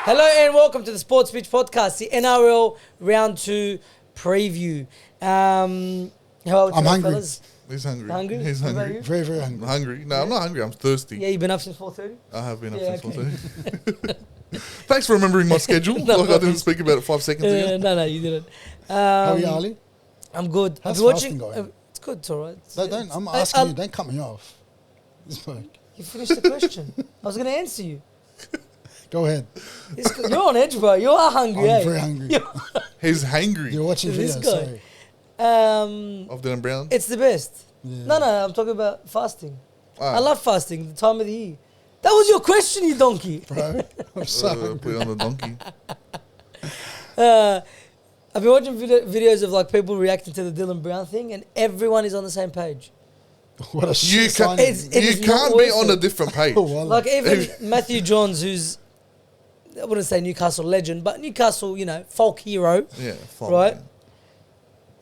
Hello and welcome to the Sports Pitch Podcast, the NRL Round 2 preview. How are we I'm today, hungry. fellas? He's hungry. Hungry? He's What about hungry. you? Very, very I'm hungry. hungry. No, I'm not hungry. I'm thirsty. Yeah, you've been up since 4:30? I have been up Yeah, since okay. 4:30. Thanks for remembering my schedule. No like I didn't worries. speak about it 5 seconds ago. No, you didn't. How are you, Ali? I'm good. How's I've been fasting watching. going? It's good, it's all right. I'm asking you, don't cut me off. It's like, You finished the question. I was going to answer you. go ahead. You're on edge, bro. You are hungry, I'm eh? very hungry. He's hangry. You're watching This videos, guy. sorry. Of Dylan Brown. It's the best. Yeah. No, I'm talking about fasting. Ah, I love fasting, the time of the year. That was your question, you donkey. Bro, I'm so hungry. put it on the donkey. I've been watching videos of like people reacting to the Dylan Brown thing, and everyone is on the same page. What a You, shit can, signing. It is you not can't be worth on it. a different page. Oh, wallah. Like even Matthew Johns, who's I wouldn't say Newcastle legend, but Newcastle, folk hero, Yeah, fine. right?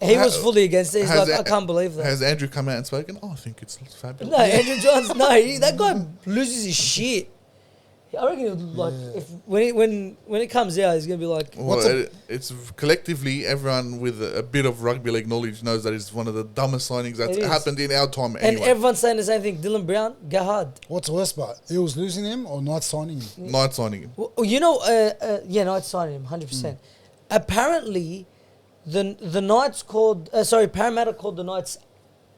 He was Ha- fully against it. He's has like, I a- can't believe that. Has Andrew come out and spoken? Oh, I think it's fabulous. No, Andrew Johns, no, that guy loses his shit. I reckon he'll, like Yeah. if when it comes out, he's gonna be like, Well, What's a- it's collectively everyone with a bit of rugby league knowledge knows that it's one of the dumbest signings that's It is. happened in our time. and Anyway, everyone's saying the same thing. Dylan Brown, go hard. What's worse, but Eels losing him or not signing him? night signing him. Well, no, it's signing him 100%. Apparently, the Knights called. Parramatta called the Knights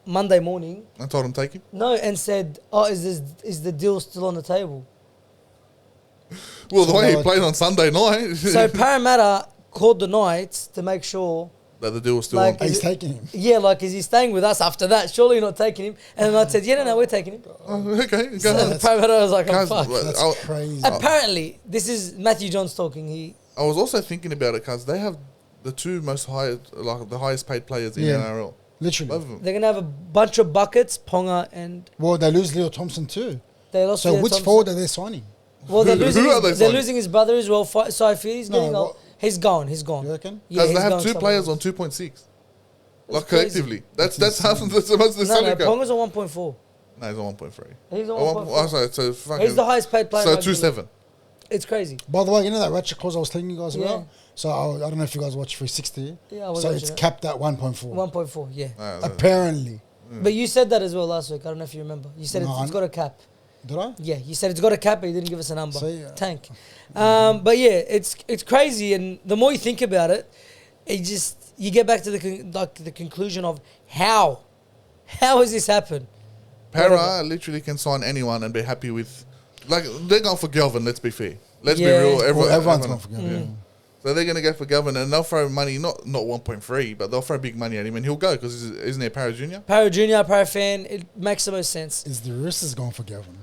Monday morning. I told him take him. No, and said, "Oh, is the deal still on the table?" Well, the So way he like- played on Sunday night, So Parramatta called the Knights to make sure. that the deal was still Like- on. He's taking him. Yeah, like, is he staying with us after that? Surely not taking him. And the Knights said, "Yeah, no, we're taking him." Oh, okay, go So ahead. the Parramatta was like, "Oh Guys, fuck." like, That's I, crazy. Apparently, this is Matthew Johns talking. I was also thinking about it because they have the two most the highest paid players in Yeah. NRL. Literally. Both of them. They're gonna have a bunch of buckets, Ponga, and Well, they lose Leo Thompson too. they lost. So Leo which Thompson. forward are they signing? Well, they're Who losing. are they They're signing? losing his brother as well. He's No, getting old. what- He's gone. He's gone. You reckon? Yeah, Because he's they have going two somewhere players else. on 2.6. That's Like crazy. collectively. That's That's half of the most of the No, salary cap. Ponga's on 1.4. No, he's on 1.3. He's on Oh, 1.4. sorry, so fucking, He's the highest paid player. so in rugby league. 2.7. It's crazy. By the way, you know that ratchet clause I was telling you guys Yeah. about? So I don't know if you guys watch 360. Yeah, I was So watching it's it. capped at 1.4. 1.4. Yeah. Apparently. But you said that as well last week. I don't know if you remember. You said No, it's got a cap. Did I? Yeah, you said it's got a cap, but you didn't give us a number. See, Tank. But yeah, it's crazy, and the more you think about it, you get back to the conclusion of how has this happened? Para literally can sign anyone and be happy with. Like, they're going for Galvin, let's be fair. Let's Yeah. be real. Well, everyone's everyone- going for Gavin. So they're going to go for Galvin and they'll throw money, not 1.3, but they'll throw big money at him and he'll go because isn't he a Para Junior? Para Junior, Para fan, it makes the most sense. Is the Roosters going for Gavin?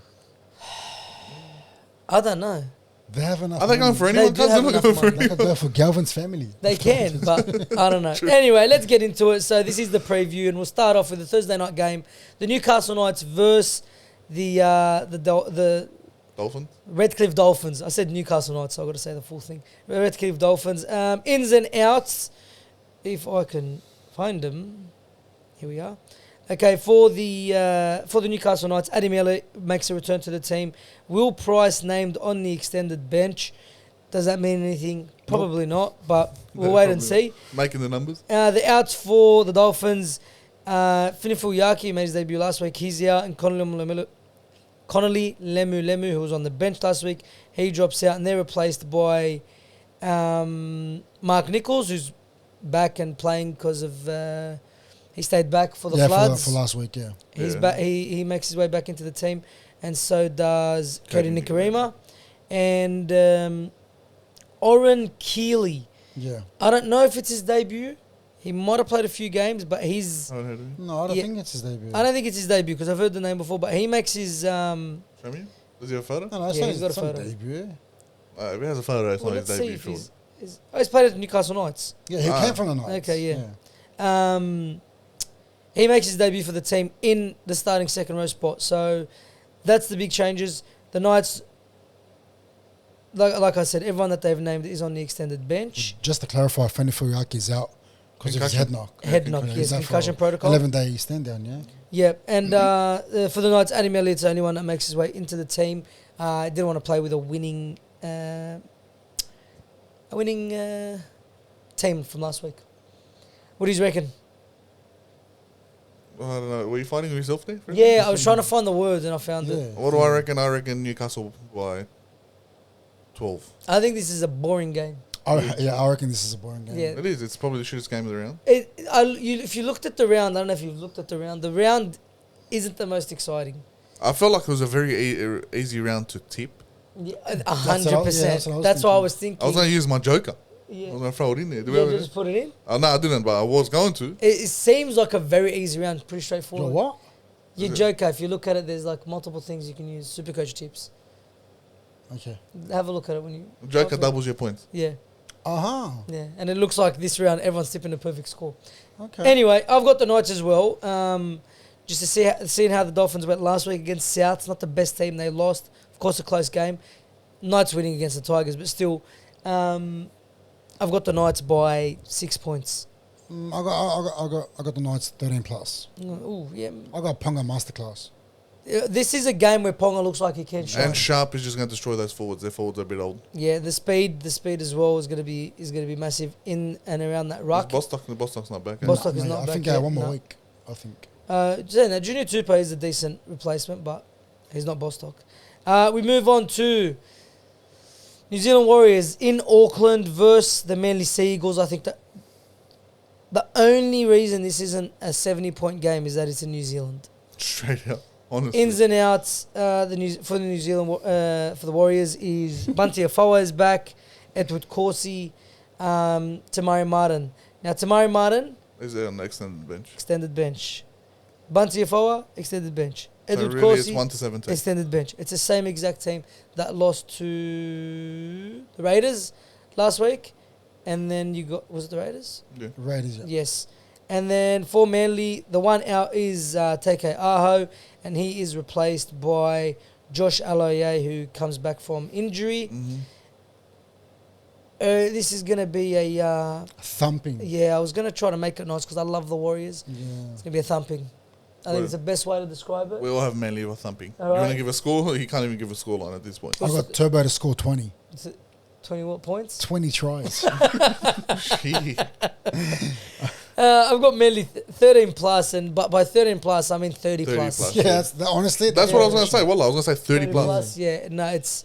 I don't know. They have enough Are they going money. for anyone? do Cuz they're have not enough going for money. They could go for Galvin's family. They can, but I don't know. Anyway, let's get into it. So this is the preview, and we'll start off with the Thursday night game, the Newcastle Knights versus the Dolphins? Redcliffe Dolphins. I said Newcastle Knights, so I've got to say the full thing. Redcliffe Dolphins. Ins and outs, if I can find them. Here we are. Okay, for the Newcastle Knights, Adam Elliott makes a return to the team. Will Price named on the extended bench. Does that mean anything? Probably not, but we'll No, wait and probably see. Making the numbers. The outs for the Dolphins, Finiful Yaki made his debut last week. He's out, and Connolly Lemu, who was on the bench last week, he drops out, and they're replaced by Mark Nichols, who's back and playing because of he stayed back for the Floods. For last week, yeah. He's Yeah. back. He makes his way back into the team, and so does Cody Nikarima and Oren Keeley. Yeah. I don't know if it's his debut. He might have played a few games, but he's. I don't know. Do No, I don't Yeah. think it's his debut. I don't think it's his debut because I've heard the name before. But he makes his. you? Show me. Does he have a photo? No, it's Yeah, not he's got his a photo. debut. If he has a photo, it's Well, not his let's see debut, if sure. he's played at Newcastle Knights. Yeah, he came from the Knights. Okay, yeah. He makes his debut for the team in the starting second row spot. So that's the big changes. The Knights, like I said, everyone that they've named is on the extended bench. Just to clarify, Fanny Furiaki's out because of his Concussion? head knock. Head knock, He's yes, out for concussion protocol. 11-day stand down, yeah. Yeah, and for the Knights, Adam Elliott's the only one that makes his way into the team. Didn't want to play with a winning a winning team from last week. What do you reckon? I don't know. Were you fighting with yourself there? for a Yeah, I was trying to find the words and I found it. second? What do I reckon? I reckon Newcastle by 12. I think this is a boring game. I reckon this is a boring game. Yeah. It is. It's probably the shittest game of the round. If you looked at the round, I don't know if you've looked at the round isn't the most exciting. I felt like it was a very easy round to tip. Yeah, That's what I was 100%. That's what I was thinking. I was going to use my joker. I Yeah. was going to throw it in there. Do we Yeah, have it? just put it in. Oh, no, I didn't, but I was going to. It seems like a very easy round, pretty You know straightforward. what? Your Is it? Joker, if you look at it, there's like multiple things you can use. Supercoach tips. Okay. Have a look at it when you. Joker doubles your points. Yeah, Uh-huh. and it looks like this round everyone's tipping a perfect score. Okay. Anyway, I've got the Knights as well. Just to seeing how the Dolphins went last week against South. It's not the best team. They lost. Of course, a close game. Knights winning against the Tigers, but still, I've got the Knights by 6 points. I got the Knights 13 plus. Ooh, yeah. I got Ponga masterclass. This is a game where Ponga looks like he can shine. And Sharp is just going to destroy those forwards. Their forwards are a bit old. Yeah, the speed as well is going to be massive in and around that ruck. Bostock's not back. Bostock is Mate, not I back think yet, one more no. week. I think. Junior Tupa is a decent replacement, but he's not Bostock. We move on to New Zealand Warriors in Auckland versus the Manly Sea Eagles. I think that the only reason this isn't a 70-point game is that it's in New Zealand. Straight out. Honestly. Ins and outs for the Warriors is Bunty Afoa is back, Edward Corsi, Tamari Martin. Now Tamari Martin Is on the extended bench. extended bench, Bunty Afoa extended bench, So Edward really it's Corsi 1 to 17. extended bench. It's the same exact team that lost to the Raiders last week, and then you got was it the Raiders? Yeah. Raiders. Yeah. Yes. And then for Manly, the one out is Teke Aho, and he is replaced by Josh Aloye, who comes back from injury. Mm-hmm. This is going to be a... Thumping. I was going to try to make it nice because I love the Warriors. Yeah. It's going to be a thumping. I think it's the best way to describe it. We all have Manly with thumping. All You want right. to give a score? You can't even give a score line at this point. I got Turbo to score 20. It's 20 what points? 20 tries. Shit. I've got Manly 13 plus, but by 13 plus, I mean 30 30 plus. plus. Yeah, honestly. That's what I was going to say. Well, I was going to say 30 plus. Yeah, no, it's...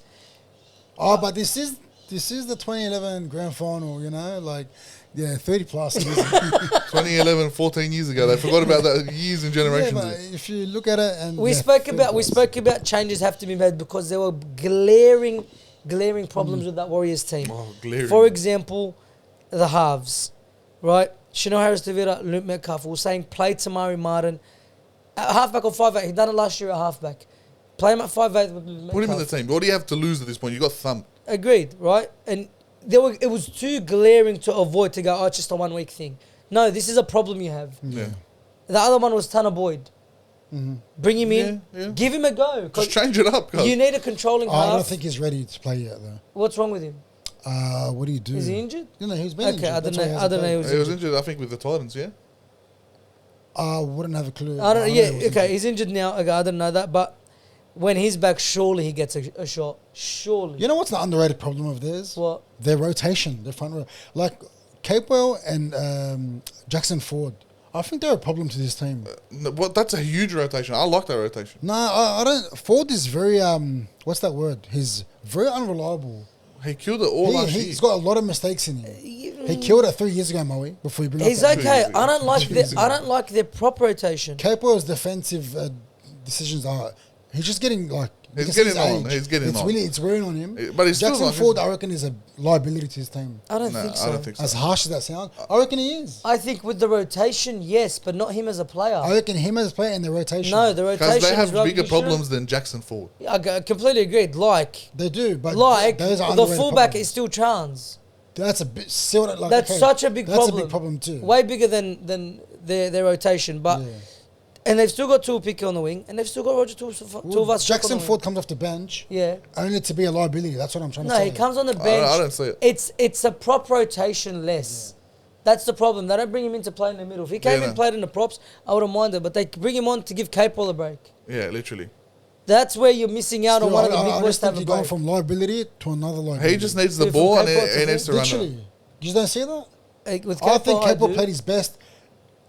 Oh, but this is the 2011 grand final, you know, like, yeah, 30 plus. It is. 2011, 14 years ago. They forgot about that years and Yeah, generations. but if you look at it and We yeah, spoke 30 about changes have to be made because there were glaring problems with that Warriors team. Oh, glaring. For example, the halves, right? Shino Harris-Tavira, Luke Metcalf. We were saying play Tamari Martin at halfback or 5'8". He done it last year at halfback. Play him at 5'8". with Luke Put him in the Metcalf. team. What do you have to lose at this point? You got thumped. Agreed, right? And it was too glaring to avoid to go, oh, it's just a 1 week thing. No, this is a problem you have. Yeah. The other one was Tanner Boyd. Bring him in, Yeah. give him a go. 'cause Just change it up, guys. you need a controlling half. I don't think he's ready to play yet, though. What's wrong with him? What do you do? Is he injured? No, he's been injured. Okay, I That's don't why he know. I hasn't don't know. played. He was injured, I think, with the Titans, yeah? I wouldn't have a clue. I don't. know Yeah, he was okay. injured. He's injured now. Okay, I didn't know that. But when he's back, surely he gets a shot. Surely. You know what's the underrated problem of theirs? What? Their rotation, their front row. Like, Capewell and Jackson Ford. I think they're a problem to this team. No, well, that's a huge rotation. I like that rotation. No, I don't. Ford is very, what's that word? He's very unreliable. He killed it all last year. He's got a lot of mistakes in him. He killed it 3 years ago, Moe, before he blew He's up that okay. Easy. I don't like Easy. I don't like their prop rotation. Capewell's defensive decisions are. He's just getting like. you He's can see getting his on. age. He's getting it's on. Really, it's wearing on him. But he's still Jackson like- Ford, I reckon, is a liability to his team. I don't No, think so. I don't think so. As harsh as that sounds, I reckon he is. I think with the rotation, yes, but not him as a player. I reckon him as a player and the rotation. No, the Because rotation they have is rugby bigger insurance. problems than Jackson Ford. I completely agreed. Like They do, but those are the underrated fullback problems. is still Chance. That's a bit. See what, like, That's okay, such a big that's problem. a big problem too. Way bigger than their rotation, but. Yeah. And they've still got Tuapiki on the wing, and they've still got Roger Tuivasa. Jackson Ford comes off the bench Yeah. only to be a liability. That's what I'm trying to No, say. he comes on the bench. I don't see it. It's a prop rotation less. That's the problem. They don't bring him in to play in the middle. If he came Yeah, in and played in the props, I wouldn't mind it. But they bring him on to give Capewell a break. Yeah, literally. That's where you're missing out on Still, one of the I big just boys to think have a you're going break. from liability to another liability. He just needs the From ball and Capo to he needs to run it. Literally. You don't see that? With I think Capo, Capo played his best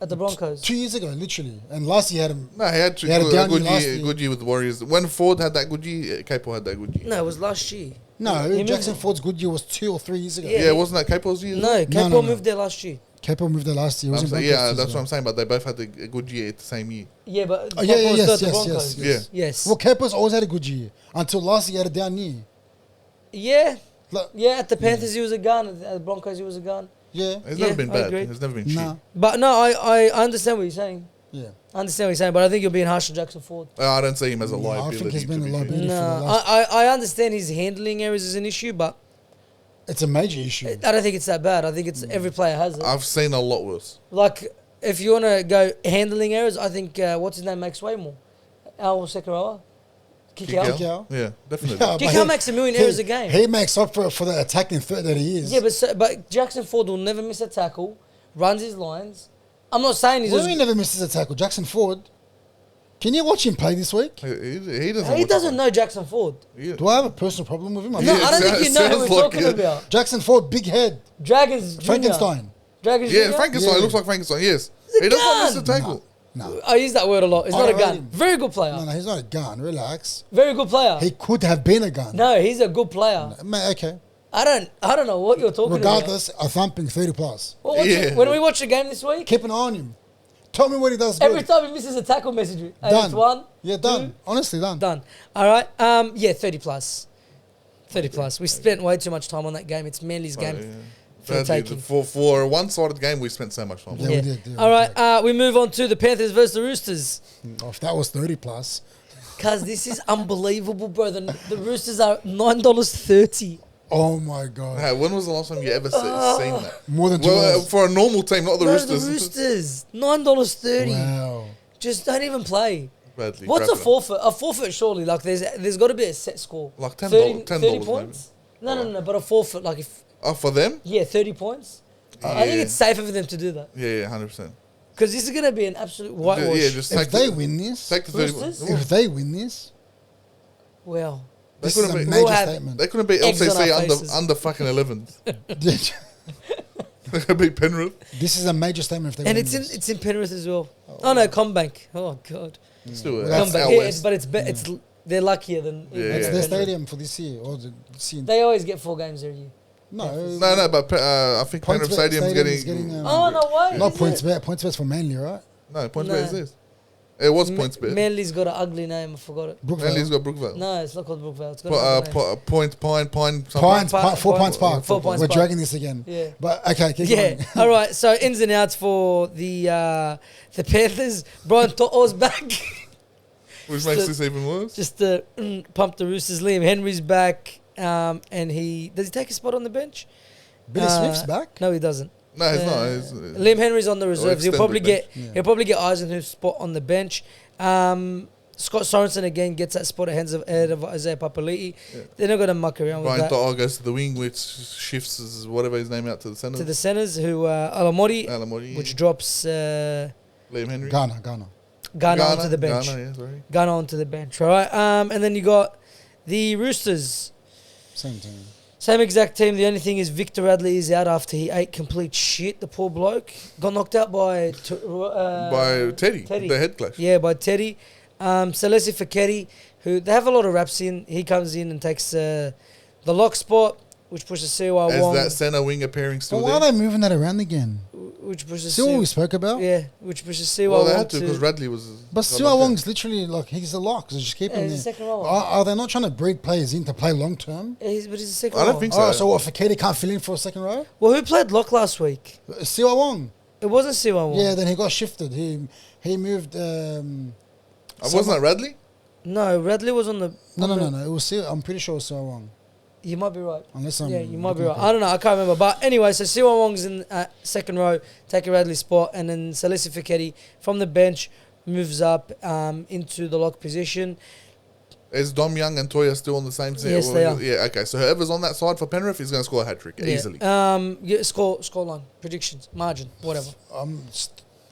at the Broncos. 2 years ago, literally. And last year he had him. No, he had He had a down year last year, year. good year with the Warriors. When Ford had that good year, Capo had that good year. No, it was last year. No, He Jackson moved- Ford's good year was 2 or 3 years ago. Yeah. Yeah, wasn't that Capo's year? No, Capo no. moved there last year. Capo moved there last year. He was I'm in saying, Broncos yeah, too, that's so. what I'm saying. But they both had a good year at the same year. Yeah, but Oh, yeah, Capo was yes, still at the yes, Broncos. yes. Yes. Well, Capo's always had a good year until last year he had a down year. Yeah. Like, Yeah, at the Panthers he was a gun. At the Broncos he was a gun. yeah, It's Yeah, never been I bad. agree. It's never been nah, shit. But no, I understand what you're saying. yeah. I understand what you're saying, but I think you're being harsh on Jackson Ford. I don't see him as a No, I liability. think he's been to a be fair. liability. for the No, last- I understand his handling errors is an issue, but It's a major issue. I don't think it's that bad. I think it's every player has it. I've seen a lot worse. Like, if you want to go handling errors, I think, what's his name makes way more. Our second rower. Kick out. Kick out. Yeah, definitely. Yeah, Kick but out he- makes a million he- errors a game. He makes up for the attacking threat that he is. Yeah, but Jackson Ford will never miss a tackle, runs his lines. I'm not saying he's What as do you mean never misses a tackle? Jackson Ford. Can you watch him play this week? He doesn't. he watch doesn't it. know Jackson Ford. Yeah. Do I have a personal problem with him? No, Yeah, I don't think you know who sounds we're like talking it. about. Jackson Ford, big head. Dragons Jr. Frankenstein. Dragons Yeah, Jr. Frankenstein. Yeah. Looks like Frankenstein. Yes, He's a he does not miss a gun. tackle. No. I use that word a lot. He's I not a rate gun. him. Very good player. No, he's not a gun. Relax. Very good player. He could have been a gun. No, he's a good player. Okay. I don't know what you're talking Regardless, a thumping 30 plus. about. Well, Yeah. when we watch the game this week, Keep an eye on him. Tell me what he does every good. time he misses a tackle, message me. Hey, Done. it's one. Yeah, done. Honestly, done. Done. All right. Yeah, 30 plus. 30 plus. We spent way too much time on that game. It's Manly's game. For the Sadly, taking. for a one-sided game, we spent so much time. Yeah, we did. Yeah, All we right. did. We move on to the Panthers versus the Roosters. Oh, if that was 30 plus. Cause this is unbelievable, bro. The Roosters are $9.30. Oh my God. Hey, when was the last time you ever seen that? More than 2 Well, hours. for a normal team, not the No, Roosters. the Roosters. $9.30. Wow. Just don't even play. Badly What's a crapping it. forfeit? A forfeit, surely. Like there's got to be a set score. Like $10, 30 $10 points. No. But a forfeit, like if Oh, for them? 30 points. I think Yeah. it's safer for them to do that Yeah, 100%. because this is going to be an absolute whitewash. Yeah, just If take they the, win this, take the 30. Roosters? if they win this, Well, this couldn't is a be- major We'll have- statement. They couldn't beat Eggs on LCC our faces. under fucking 11th. They could beat Penrith. This is a major statement if they and win it's this. in Penrith as well. Oh no, Combank. Oh god, Still, Well, that's that's Combank. out Yeah, west. but it's they're luckier than. Yeah, That's yeah. their stadium for this year. Or this year. They always get 4 games every year. No, No, but I think Points Penrith bet Stadium's Stadium's getting... getting, Oh no way! not is points it? bet. Points bet's for Manly, right? No, Points No. Bet is this. It was Points Bet. Manly's got an ugly name. I forgot it. Brookvale. Manly's got Brookvale. No, it's not called Brookvale. It's got another name. Point, Pine, Pines, Pine- 4 Pines Pine- Park. 4 Pines We're Park. dragging this again. Yeah. But okay, keep Yeah. going. All right. So ins and outs for the Panthers. Brian To'o's back. Which makes this even worse. Just to pump the Roosters. Liam Henry's back. And does he take a spot on the bench? Billy Smith's back. No, he doesn't. No, it's not. Liam Henry's on the reserves. He'll extended probably bench. get he'll probably get Eisenhuth's spot on the bench. Scott Sorensen again gets that spot ahead of Isaiah Papali'i. Yeah. They're not going to muck around with Brian that. To'o goes to the wing, which shifts his, whatever his name out to the centre. To the centres, who Alamori, Alamori, which drops Liam Henry. Ghana. Ghana onto the bench. Ghana, yeah, sorry. Ghana onto the bench, all right? And then you got the Roosters. Same team. Same exact team. The only thing is Victor Radley is out after he ate complete shit, the poor bloke. Got knocked out by... By Teddy, the head clash. Yeah, by Teddy. Salesi Feketi, who they have a lot of reps in. He comes in and takes the lock spot, which pushes Siwa As Wong. that centre winger pairing But still why are there. they moving that around again? Which pushes See what we Siwa, spoke about? yeah, which pushes Siwa Well, they Wong had to because Radley was... But got Siwa knocked Wong's literally like, he's a lock, so just keep Yeah, him he's a there. second rower. Are they not trying to breed players in to play long term? But he's a second I don't rower. think Oh, so. so what, Faketi can't fill in for a second row? Well, who played lock last week? Siwa Wong. It wasn't Siwa Wong. Yeah, then he got shifted. He moved... Wasn't that Radley? No, Radley was on the... No. It was Siwa, I'm pretty sure it was Siwa Wong. You might be right. Unless I'm... Yeah, you might be looking right. at I don't know. I can't remember. But anyway, so Siwa Wong's in second row, taking Radley's spot, and then Salesi Feketi from the bench moves up into the lock position. Is Dom Young and Toya still on the same team? Yes, they are. Yeah, okay. So whoever's on that side for Penrith is going to score a hat trick easily. Yeah, score line, predictions, margin, whatever.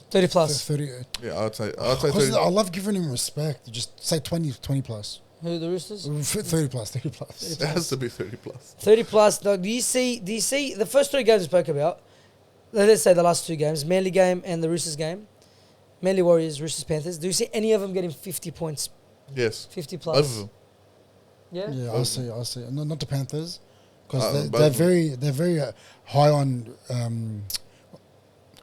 30 plus. 30. Yeah, I'd say 30. I love giving him respect. Just say 20 plus. Who, the Roosters? 30 plus, 30 plus. It has to be 30 plus. 30 plus. Now, do you see the first 3 games we spoke about? Let's say the last 2 games, Manly game and the Roosters game. Manly Warriors, Roosters Panthers. Do you see any of them getting 50 points? Yes. 50 Both plus? of them. Yeah? Yeah, I see. No, not the Panthers, because both they're of them. very high on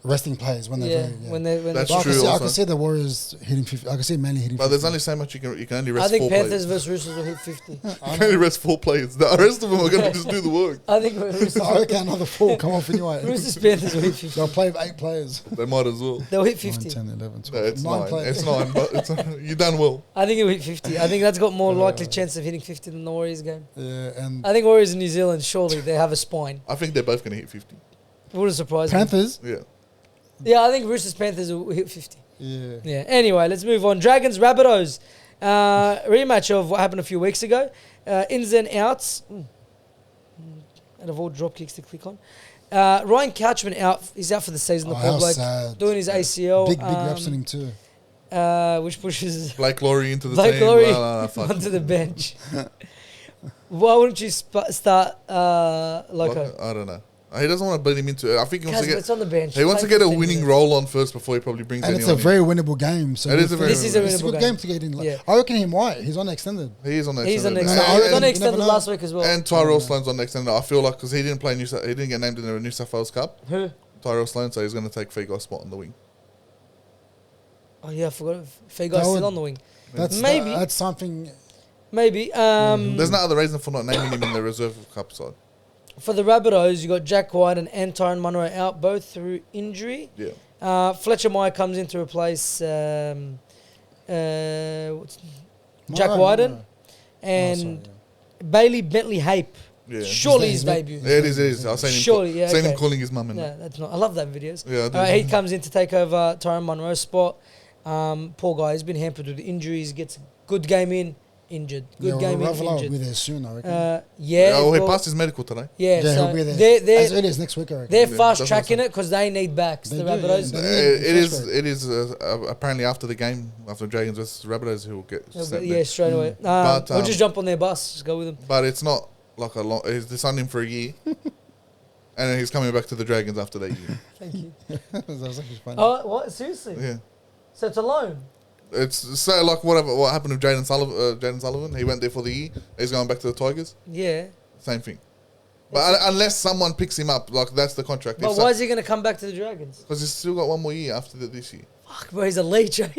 resting players when they're Yeah, very. Yeah. when they That's But true I also. can see the Warriors hitting 50. I can see Manly hitting But 50. there's only so much you can only rest I think 4 Panthers players. versus Roosters will hit 50. You can only rest 4 players. The rest of them are going to just do the work. I think Roosters, I reckon another 4 come off anyway. Roosters Panthers will hit 50. They'll play with 8 players. They might as well. They'll hit 9, 50. 10, 11, 12. No, it's 9. players. It's 9, but you done well. I think it'll hit 50. I think that's got more likely chance of hitting 50 than the Warriors game. Yeah, and I think Warriors in New Zealand, surely they have a spine. I think they're both going to hit 50. Wouldn't surprise me. Panthers. Yeah. Yeah, I think Roosters Panthers will hit 50. Yeah. Yeah. Anyway, let's move on. Dragons Rabbitohs. Rematch of what happened a few weeks ago. Ins and outs. Out of all drop kicks to click on. Ryan Couchman out. He's out for the season. The Oh, poor how bloke sad. doing his ACL. Big raps on him too. Which pushes Blake Laurie into the Blake team. Laurie No, fuck. onto the bench. Why wouldn't you start Loco? I don't know. He doesn't want to beat him into it. I think he wants to It's get. on the bench. He wants to Play get a 15 winning minutes. role on first before he probably brings And it's anyone a very winnable game. So It is a very This is a it's a winnable good game. game to get in. Yeah. I reckon him white. He's on extended. in. He is on the He's on extended. next. I He was reckon on you extended never know. last week as well. And Tyrell Sloan's on extended. I feel like because he didn't play he didn't get named in the New South Wales Cup. Who? Tyrell Sloan, so he's going to take Figo's spot on the wing. Oh yeah, I forgot. Fago's That still would- on the wing. That's Maybe. that's something. Maybe. There's no other reason for not naming him in the reserve cup side. For the Rabbitohs, you got Jack White and Anton Munro out, both through injury. Yeah. Fletcher Meyer comes in to replace Jack No, Wyden no. and Oh, sorry, Bailey Bentley Hape. Yeah. Surely his His name- debut. Yeah, it is. I've seen him, Surely, yeah, seen okay. him calling his mum and No, that's not. I love that videos. Yeah, I do. He comes in to take over Tyrone Munro's spot. Poor guy, he's been hampered with injuries. Gets a good game in, injured. Good game in, Ravelo will be injured. there soon, I reckon. Yeah. Oh, he well, passed his medical today. Yeah, yeah, so he'll be there. they're as early as next week, I reckon. they're Yeah, fast that's tracking awesome. it because they need backs. They The do, yeah. Rabbitohs. It is apparently after the game, after Dragons versus Rabbitohs, who will get sent Yeah, there. straight away. But, we'll just jump on their bus. Just go with them. But it's not like a long. They signed him for a year, and then he's coming back to the Dragons after that year. Thank you. that was actually funny. Oh, what? Seriously? Yeah, So it's a loan? it's so like what happened with Jaden Sullivan. He went there for the year. He's going back to the Tigers. Yeah. Same thing. But unless someone picks him up, like that's the contract. But why is he going to come back to the Dragons? Because he's still got one more year after this year. Fuck, bro, he's a leech. No, but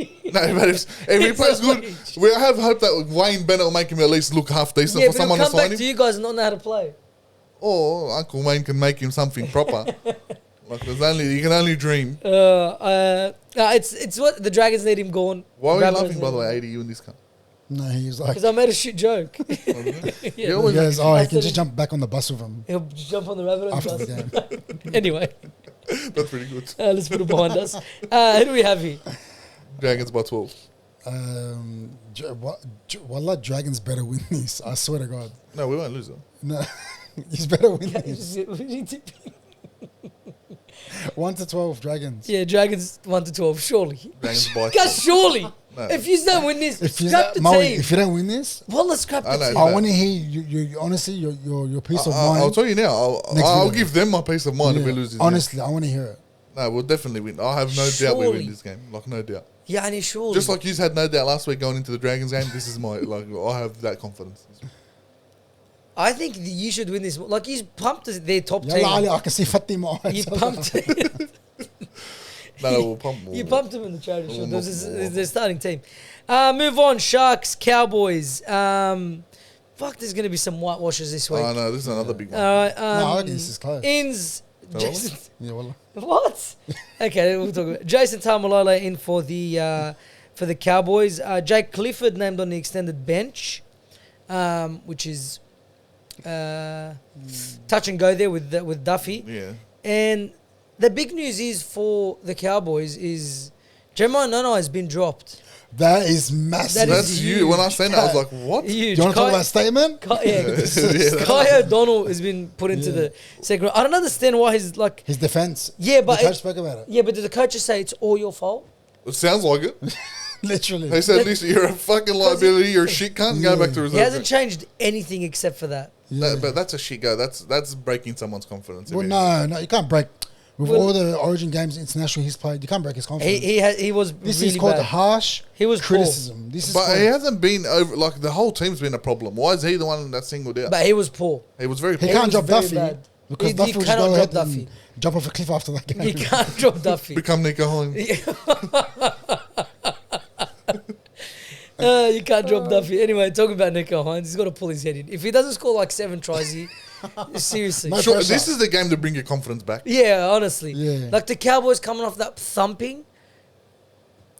if he He's plays a good, leech. we have hope that Wayne Bennett will make him at least look half decent Yeah, for but he'll someone to come back sign him. to you guys and not know how to play. Or Uncle Wayne can make him something proper. Like you can only dream. It's what the Dragons need him gone. Why are you laughing, by the way, ADU in this cup? No, he's like, Because I made a shit joke. You he always goes, I he can said just it- jump back on the bus with him He'll jump on the rabbit after and the game. Anyway, That's pretty good. let's put it behind us. Who do we have here? Dragons by 12. Wallah, Dragons better win this. I swear to God. No, we won't lose them. No, he's better win this. 1 to 12 Dragons. Yeah, Dragons 1 to 12, surely. Dragons by 12. Guys, surely. No. If you don't win this, If you, scrap the Maui, team. if you don't win this, Well, let's scrap I the know. team. I want to hear you honestly your peace of mind. I'll tell you now. Next I'll video. give them my peace of mind if we Yeah, lose this honestly, I want to hear it. game. No, we'll definitely win. I have no doubt we Surely. win this game. Like, no doubt. Yeah, and surely. Just like you had no doubt last week going into the Dragons game, this is my, like, I have that confidence. I think you should win this. Like, he's pumped their top Yalla Ali, team. I can see Fatima. You pumped No, we'll pump more. You pumped him in the charity show. More, This is more. their starting team. Move on. Sharks, Cowboys. Fuck, there's going to be some whitewashers this week. Oh, no, this is another big one. All right. No, I reckon this is close. Ins. Oh. Jason, Yeah, Wallah. what? Okay, we'll talk about it. Jason Tamalolo in for the Cowboys. Jake Clifford named on the extended bench, which is touch and go there with Duffy. Yeah. And the big news is for the Cowboys is Jeremiah Nono has been dropped. That is massive. That is That's you. When I seen that, I was like, what? Huge. Do you want to talk about a statement? Kai O'Donnell has been put into the second. I don't understand why he's like. His defense. Yeah, but the coach spoke about it. Yeah, but did the coaches say it's all your fault? It sounds like it. Literally. They said, listen, you're a fucking liability. You're a shit cunt. Go back to reserve. He hasn't changed anything except for that. But that's a shit go. That's breaking someone's confidence. Well, no, you can't break. With all the Origin games international he's played, you can't break his confidence. He was This really is called bad. harsh He was criticism. This is But called, he hasn't been over. Like the whole team's been a problem. Why is he the one that's singled out? But he was poor. He was very. he poor. can't was drop very Duffy bad. because He Duffy will just cannot go ahead drop and Duffy. jump off a cliff after that game. You can't drop Duffy. Become Nico Hines. You can't drop Duffy. Anyway, talking about Nico Hines, he's got to pull his head in. If he doesn't score like 7 tries, seriously. No Sure, pressure. this is the game to bring your confidence back. Yeah, honestly. Yeah. Like the Cowboys coming off that thumping,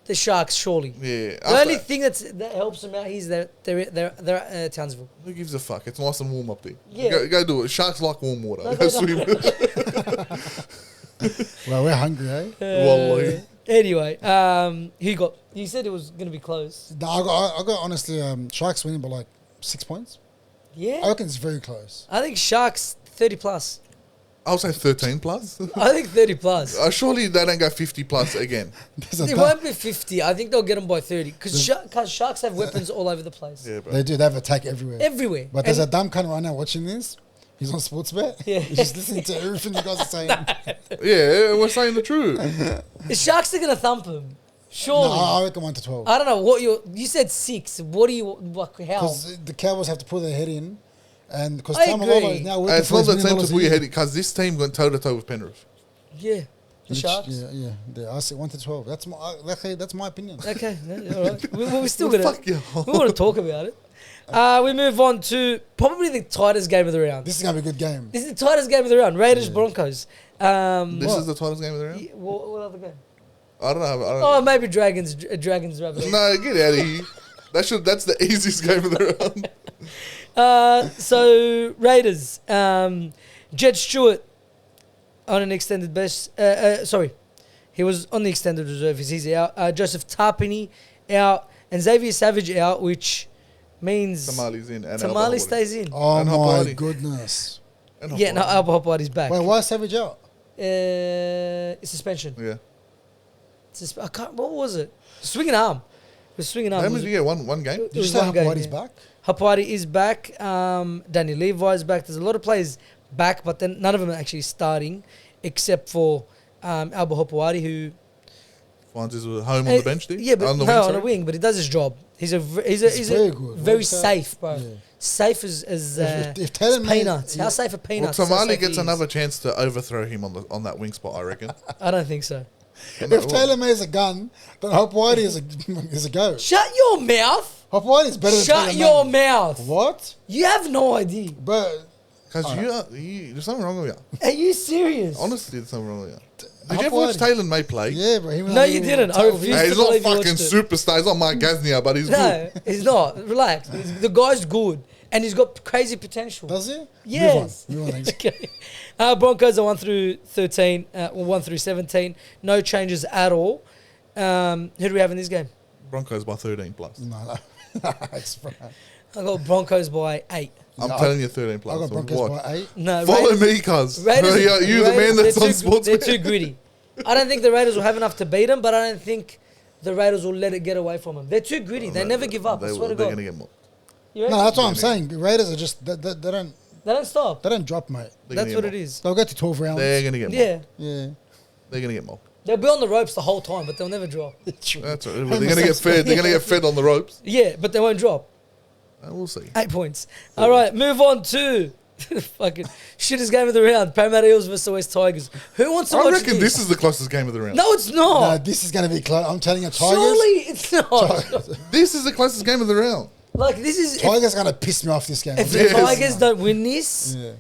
the Sharks surely. Yeah. The only thing that helps them out is that they're at Townsville. Who gives a fuck? It's nice and warm up there. Yeah. Go do it. Sharks like warm water. No, Go they don't. swim. Well, we're hungry, eh? Wallahi. Anyway, you said it was going to be close. No, I got honestly, Sharks winning by like 6 points. I Yeah. reckon it's very close. I think Sharks 30 plus. I'll say 13 plus. I think 30 plus. Surely they don't go 50 plus again. There's a It dumb- won't be 50. I think they'll get them by 30. Because Sharks have weapons all over the place. Yeah, bro. They do. They have attack everywhere. Everywhere. But there's a And- dumb cunt right now watching this. He's on Sportsbet. Yeah. He's just listening to everything you guys are saying. Yeah, we're saying the truth. The Sharks are going to thump him. No, Surely. I reckon 1 to 12. I don't know what you said 6. What do you, like, how? Because the Cowboys have to pull their head in. And because I Tamalolo agree. is now working It's for not his the $1 time million to put your a head year. because this team went toe to toe with Penrith. Yeah. The Sharks. Yeah. I say 1 to 12. That's my opinion. Okay, yeah, all right. We're still going Fuck to... you. We want to talk about it. We move on to probably the tightest game of the round. This is gonna be a good game. This is the tightest game of the round. Raiders Broncos. This What? is the tightest game of the round? What other game? I don't know. Oh, maybe Dragons Rabbitohs. No, get out of here. That's the easiest game of the round. So Raiders. Jed Stewart on an extended best. Sorry, he was on the extended reserve. He's out. Joseph Tarpany out and Xavier Savage out, which means Tamales in. And Tamale stays in. Oh And my Hopewadi. goodness. Yeah, no, Alba Hopewadi's back. Wait, why is Savage out? Suspension. Yeah. I can't. What was it? Swinging arm. It was swinging arm. How It many was- did you get? One game? it Did you was say one game, Hopewadi's yeah. back? Hapwadi is back. Danny Levi is back. There's a lot of players back, but then none of them are actually starting, except for Alba Hopewadi, who Finds his home on the bench, dude? yeah, but on the no, wing, on sorry? a wing. But he does his job. He's a He's very good. very What's that? safe, bro. Yeah. Safe as If Taylor made- peanuts. How yeah. safe are Well, peanuts? How Tamale safe he gets is. another chance to overthrow him on that wing spot, I reckon. I don't think so. If Taylor May's a gun, then Hopewadi is a go. Shut your mouth. Hopewadi's better than Shut Taylor your May. mouth. What? You have no idea. But Because there's something wrong with you. Are you serious? Honestly, there's something wrong with you. Did Hopewadi- you ever watch Taylor May play? yeah, bro. No, you didn't. I refuse. Hey, he's to not believe you fucking watched it. superstar. He's not Mike Gasnier, but he's No, good. he's not. Relax. The guy's good. And he's got crazy potential. Does he? Yes. Move on. Thanks. Okay. Broncos are 1 through 13, or 1 through 17. No changes at all. Who do we have in this game? Broncos by 13 plus. No. It's fine. I got Broncos by 8. I'm No, telling you 13 I plus. got So Broncos what? by 8. No, Follow Raiders- me, cuz. Raiders- You the man Raiders- that's on they're sports. They're too greedy. I don't think the Raiders will have enough to beat them, but I don't think the Raiders will let it get away from them. They're too greedy. They never give up. I swear to They're God. going to get more. You reckon? No, that's what I'm saying. The Raiders are just they They don't stop. don't drop, mate. They're That's gonna what get it more. is. They'll get to 12 rounds. They're going to get more. Yeah. Yeah. They're going to get more. They'll be on the ropes the whole time, but they'll never drop. That's right. They're going to get fed. They're going to get fed on the ropes. Yeah, but they won't drop. We'll see. 8 points. All right, move on to fucking shittest game of the round. Parramatta Eels versus West Tigers. Who wants to I watch reckon this is the closest game of the round. No, it's not. No, this is going to be close. I'm telling you, Tigers. Surely it's not. This is the closest game of the round. Like, this is... Tigers are going to piss me off this game. If the Yes. Tigers don't win this, Yeah.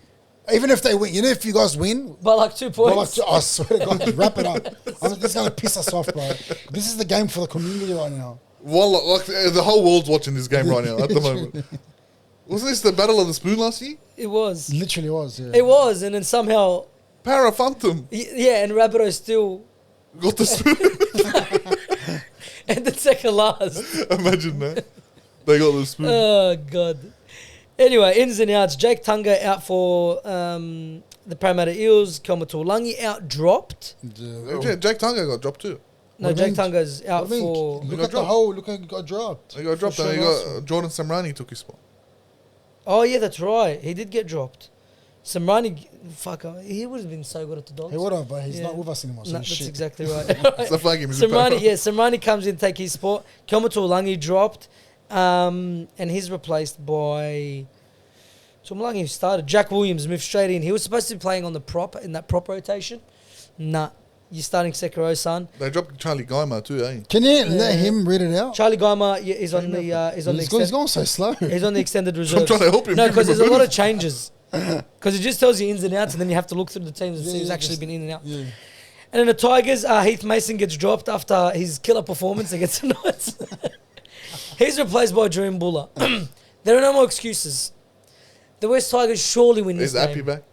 Even if they win, if you guys win, by like 2 well, points... I swear to God, wrap it up. This is going to piss us off, bro. This is the game for the community right now. Well, like the whole world's watching this game right now at the moment. Wasn't this the Battle of the Spoon last year? It was. Literally was, yeah. It was, and then somehow... Para Phantom Yeah, and Rabbitohs still... got the spoon. Ended second last. Imagine that. They got the spoon. Oh, God. Anyway, ins and outs. Jake Tunga out for the Parramatta Eels. Kelma Tuolangi out, dropped. Jake Tunga got dropped too. No, What do you Jake mean? Tunga's out for... Look got at the dropped. whole. Look how he got dropped. He got dropped, For and he sure. got Jordan Samrani took his spot. Oh, yeah, that's right. He did get dropped. Samrani, he would have been so good at the Dogs. He would have, but he's Yeah. not with us anymore. So No, he's that's shit. exactly right. So fuck him. he's in Samrani, power. yeah, Samrani comes in to take his spot. Kelma Tuolangi dropped, and he's replaced by Tuolangi, who started. Jack Williams moved straight in. He was supposed to be playing on the prop in that prop rotation. Nah, you're starting Sekiro-san. They dropped Charlie Geimer too, eh? Can you let him read it out? Charlie Geimer is on the He's going so slow. he's on the extended I'm reserves. trying to help him. No, give because him there's a lot of boost. changes. Because it just tells you ins and outs, and then you have to look through the teams and see Yeah, who's yeah, actually just- been in and out. Yeah. And in the Tigers, Heath Mason gets dropped after his killer performance against the Knights. He's replaced by Dream Buller. There are no more excuses. The West Tigers surely win this Is Appy game. back?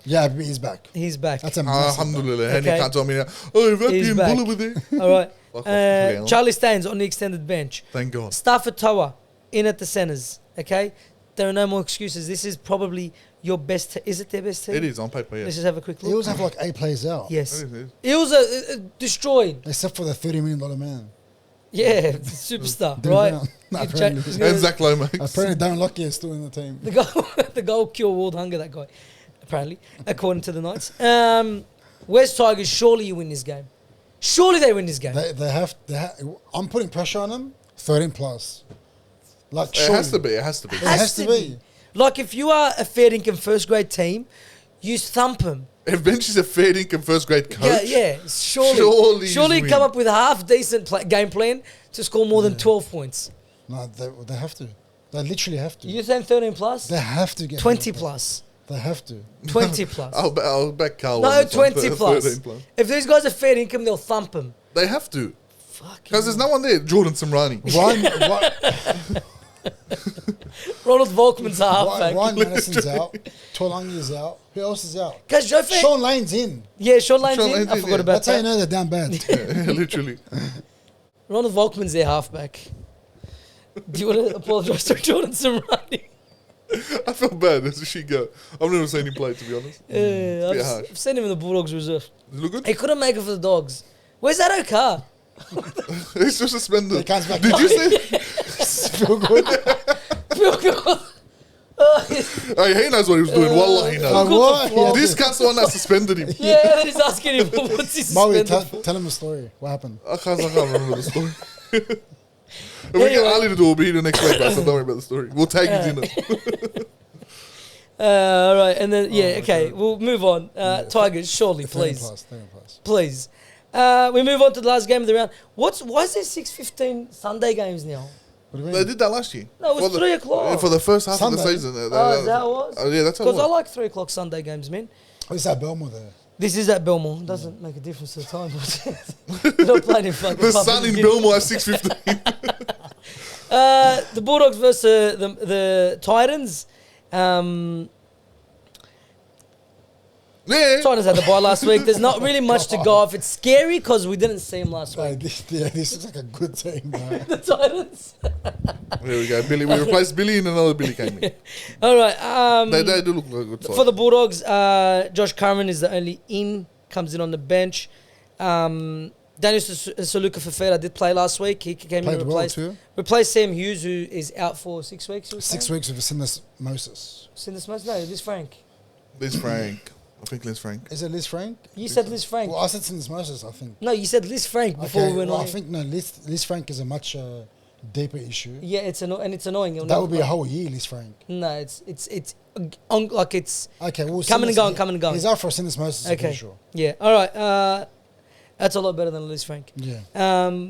Yeah, he's back. He's back. That's a massive back. Alhamdulillah. And Okay. he can't tell me now. Oh, if Appy He's and back. Buller were there. All right. Fuck off, Leon. Charlie Staines on the extended bench. Thank God. Stafford Toa in at the centres. Okay? There are no more excuses. This is probably your best. Is it their best team? It is on paper, Let's yes. just have a quick He look. always have like 8 players out. Yes. It is. Eels are destroyed. Except for the $30 million man. Yeah, superstar, Dylan right? Brown. No, You apparently. check- And Zach Lomax. Apparently, Darren Lockyer is still in the team. The goal cure world hunger, that guy, apparently, according to the Knights. West Tigers, surely you win this game. Surely they win this game. They have. I'm putting pressure on them. 13 plus. Like It has to be. It has to be. It has to be. Like, if you are a fair income first grade team, you thump them. If Bench is a fair income first grade coach, Yeah, surely. Surely Surely he's come win. up with a half decent game plan to score more than 12 points. No, they have to. They literally have to. You're saying 13 plus? They have to get 20 13 plus. They have to. 20 plus. I'll back Carl. No, on this one, 20 plus. 13 plus. If these guys are fair income, they'll thump them. They have to. Fucking Because there's no one there. Jordan Samrani. Ronald Volkman's a halfback. Ryan Madison's out. Tuolangi is out. Who else is out? Guys, Joe Fa- Sean Lane's in. Yeah, Sean Lane's Sean in. Lane's I in, forgot yeah. about That's how you that. know they're down bad. Yeah, literally. Ronald Volkman's their halfback. Do you want to apologise to Jordan Samrani? I felt bad as she go. I've never seen him play, to be honest. Yeah, bit harsh. I've seen him in the Bulldogs reserve. Does it look good? He couldn't make it for the Dogs. Where's that Okar? He's just suspended. He comes back. Did you see? Feel good. Hey, he knows what he was doing. Wallah, he knows. What? This cat's the one that suspended him. Yeah, and then he's asking him, what's he Maui, suspended for? tell him the story. What happened? I can't remember the story. If we get Anyway. Ali to do it, we'll be here the next week, but so don't worry about the story. We'll tag you in it. All right, and then, okay, we'll move on. Tigers, surely, 13 please. plus, 13 plus. Please. We move on to the last game of the round. Why is there 6:15 Sunday games now? What do you They mean? did that last year. No, it was For 3 o'clock. For the first half of Sunday. the season. Oh, is that how it was? Yeah, that's how it Because I was. like 3 o'clock Sunday games, man. Who's that Belmore there? This is at Belmore. Doesn't make a difference to the time. You're not playing in fucking The Papua sun in New Guinea. Belmore at 6:15. The Bulldogs versus the Titans. Yeah. Titans had the bye last week. There's not really much to go off. It's scary because we didn't see him last week. This looks like a good team, bro. The Titans. There we go. Billy. We replaced Billy and another Billy came in. All right. They do look like a good side. For the Bulldogs, Josh Curran is the only comes in on the bench. Daniel Saluka Fafita did play last week. He came in Played and well replaced, too. replaced Sam Hughes, who is out for 6 weeks. 6 weeks with a syndesmosis. Syndesmosis? No, Liz Frank. Liz Frank. I think Liz Frank. Is it Liz Frank? You said Liz Frank. Well, I said syndesmosis, I think. No, you said Liz Frank before we went well, on. I think no. Liz Frank is a much deeper issue. Yeah, it's annoying. It'll That never- would be a whole year, Liz Frank. No, it's like it's Okay, well, Coming and going, coming and going. He's out for syndesmosis, I'm okay. pretty sure. Yeah, all right. That's a lot better than Liz Frank. Yeah.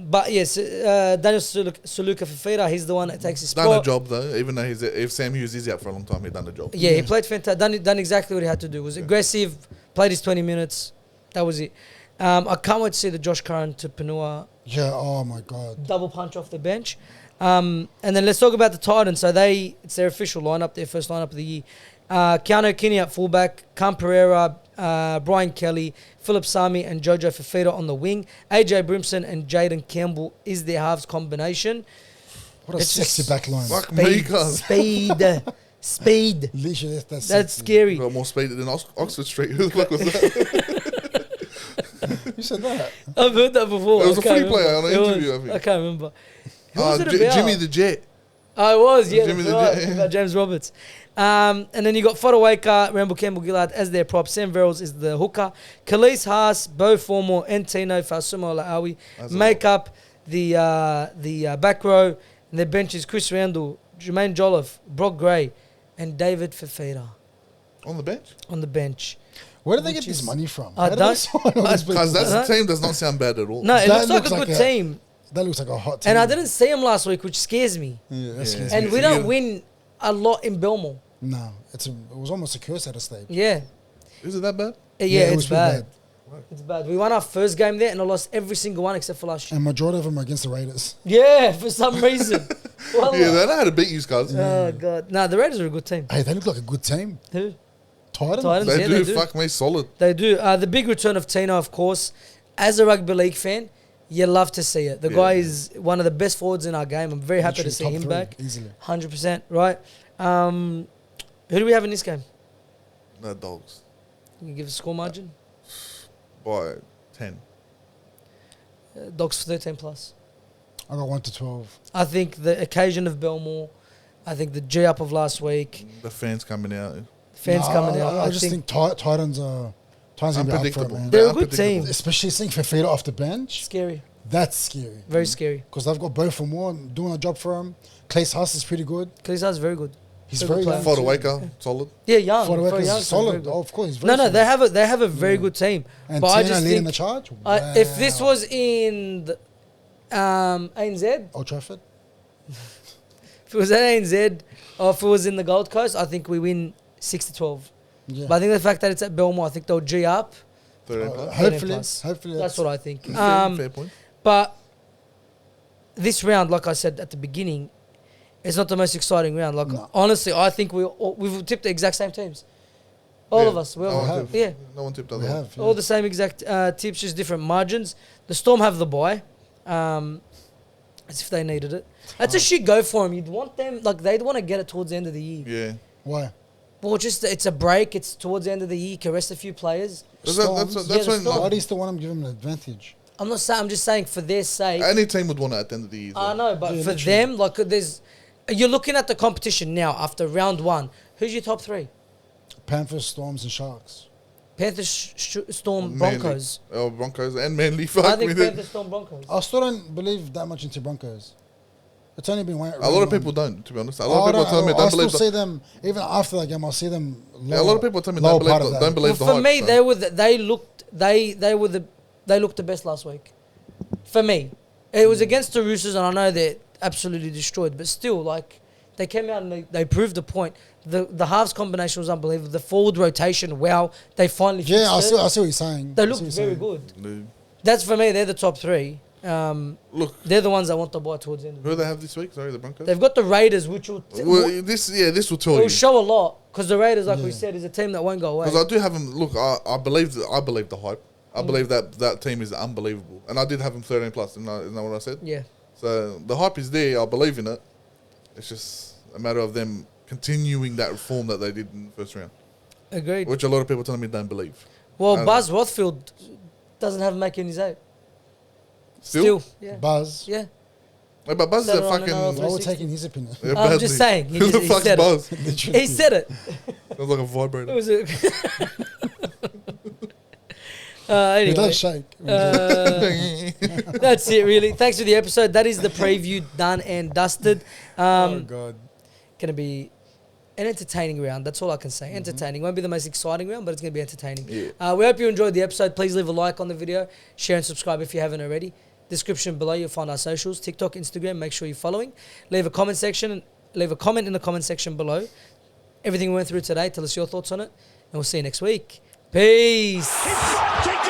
But yes, Daniel Saluka Fafita, he's the one that takes his spot. Done a job though, even though if Sam Hughes is out for a long time, he done the job. Yeah, he played fantastic. Done exactly what he had to do. Was aggressive, played his 20 minutes. That was it. I can't wait to see the Josh Curran to Panua Yeah, oh my God. double punch off the bench. And then let's talk about the Titans. So it's their official lineup, their first lineup of the year. Keanu Kinney at fullback, Cam Pereira, Brian Kelly, Philip Sami and Jojo Fafita on the wing. AJ Brimson and Jaden Campbell is their halves combination. What a It's sexy just back line. Fuck me, cuz. Speed. Literally, That's sexy. scary. Got more speed than Oxford Street. Who the fuck was that? You said that. I've heard that before. It was I a can't free player remember. on an It interview, was. I think. I can't remember. Who was it about? Jimmy the Jet. Oh, it was, yeah. Jimmy That's the right, Jet, yeah. about James Roberts. And then you got Fodawaker, Rambo Campbell-Gillard as their prop. Sam Verrills is the hooker. Khalees Haas, Bo Formal, and Tino Fasumo La'awi make up the back row. And their bench is Chris Randall, Jermaine Jolliffe, Brock Gray, and David Fafita On the bench? on the bench. Where do they Which get this is- money from? I How do don't- they sign all these people? Because that Uh-huh. team does not sound bad at all. No, it That looks like looks a like good a- team. That looks like a hot team. And I didn't see them last week, which scares me. Yeah, that Yeah. scares And me. we Yeah. don't win a lot in Belmore. No, it was almost a curse at a stage. Yeah. Is it that bad? Yeah, it it's was pretty bad. It's bad. We won our first game there and I lost every single one except for last year. And majority of them are against the Raiders. Yeah, for some reason. Wallah. Yeah, they know how to beat you, guys. Oh, God. No, the Raiders are a good team. Hey, they look like a good team. Who? Titans? Titans. They Yeah, do. they do. Fuck me, solid. They do. The big return of Tino, of course. As a rugby league fan, you love to see it. The Yeah. guy is one of the best forwards in our game. I'm very happy to Literally see top him three, back. Easily. 100%, right? Who do we have in this game? No dogs. Can you give a score margin? By 10. Dogs for 13 plus. I got 1 to 12. I think the occasion of Belmore, I think the G up of last week, The fans coming out. fans Nah, coming out. I just think Titans are gonna be up for it, Unpredictable. man. They're a good unpredictable. team. Especially seeing Fafita off the bench. Scary. That's scary. Very scary. Because they've got both for more doing a job for him. Clay Haas is pretty good. Kalisa's very good. He's Very very good young. player. too. Fodawaker, solid. Yeah, young. Fodawaker's For a youngster, very solid. good. Oh, of course, he's very No, solid. they have a very good team. And but I Tina just leading think the charge. if this Wow. was in the, ANZ, Old Trafford. if it was at ANZ or if it was in the Gold Coast, I think we win 6-12. Yeah. But I think the fact that it's at Belmore, I think they'll G up. 13 plus. Hopefully, plus. hopefully That's what I think. Fair point. But this round, like I said at the beginning, it's not the most exciting round. Like No. honestly, I think we've tipped the exact same teams. All Yeah. of us. We No all one have. tipped- Yeah. No one tipped we other. have. Yeah. All the same exact tips, just different margins. The Storm have the bye, as if they needed it. That's a shit go for them. You'd want them, like they'd want to get it towards the end of the year. Yeah. Why? Well, just it's a break. It's towards the end of the year. You can rest a few players. That's Storms. that's Yeah, the when Storm. Why do you still want them to give them an advantage? I'm not saying. I'm just saying for their sake. any team would want it at the end of the year. I know, but Yeah, for literally. them, like there's, you're looking at the competition now after round one. Who's your top three? Panthers, Storms, and Sharks. Panthers, Storm, Manly. Broncos. Oh, Broncos and Manly. Fuck I me. think Panthers, Storm, Broncos. I still don't believe that much into Broncos. It's only been A lot of people don't, to be honest. A lot of I people tell me I don't still believe see the, them even after that game. I see them. yeah, a lot of people tell me lower don't part believe of the, that. don't believe the For hype. me, so. they looked the best last week. For me, it was against the Roosters, and I know they're absolutely destroyed, but still, like they came out and they proved the point. The halves combination was unbelievable. The forward rotation, wow, they finally Yeah, I fixed see. it. I see what you're saying. They I looked see what very you're good. No. That's for me. They're the top three. Look, They're the ones I want to buy towards the end. Of who the do they have this week? Sorry, the Broncos. They've got the Raiders, which will Well, this will tell will you. show a lot because the Raiders, like we Yeah. said, is a team that won't go away. Because I do have them. Look, I believe the hype. I Mm. believe that team is unbelievable, and I did have them 13 plus. Isn't that what I said? Yeah, So the hype is there. I believe in it. It's just a matter of them continuing that form that they did in the first round, agreed. which a lot of people telling me don't believe. Well, I Buzz Rothfield doesn't have Make in his eight. Still, Yeah. Buzz. Yeah. Yeah, but Buzz is Said a it on fucking. NRL Why we're 360. taking his opinion? Yeah, I'm badly. just saying. Who the fuck's said Buzz? it. Literally. He said it. Sounds like a It vibrator. was a. He Anyway, does shake. that's it, really. Thanks for the episode. That is the preview done and dusted. Oh God. Going to be an entertaining round. That's all I can say. Entertaining. Won't be the most exciting round, but it's going to be entertaining. Yeah. We hope you enjoyed the episode. Please leave a like on the video. Share and subscribe if you haven't already. Description below, you'll find our socials. TikTok, Instagram. Make sure you're following. Leave a comment in the comment section below. Everything we went through today. Tell us your thoughts on it. And we'll see you next week. Peace. Take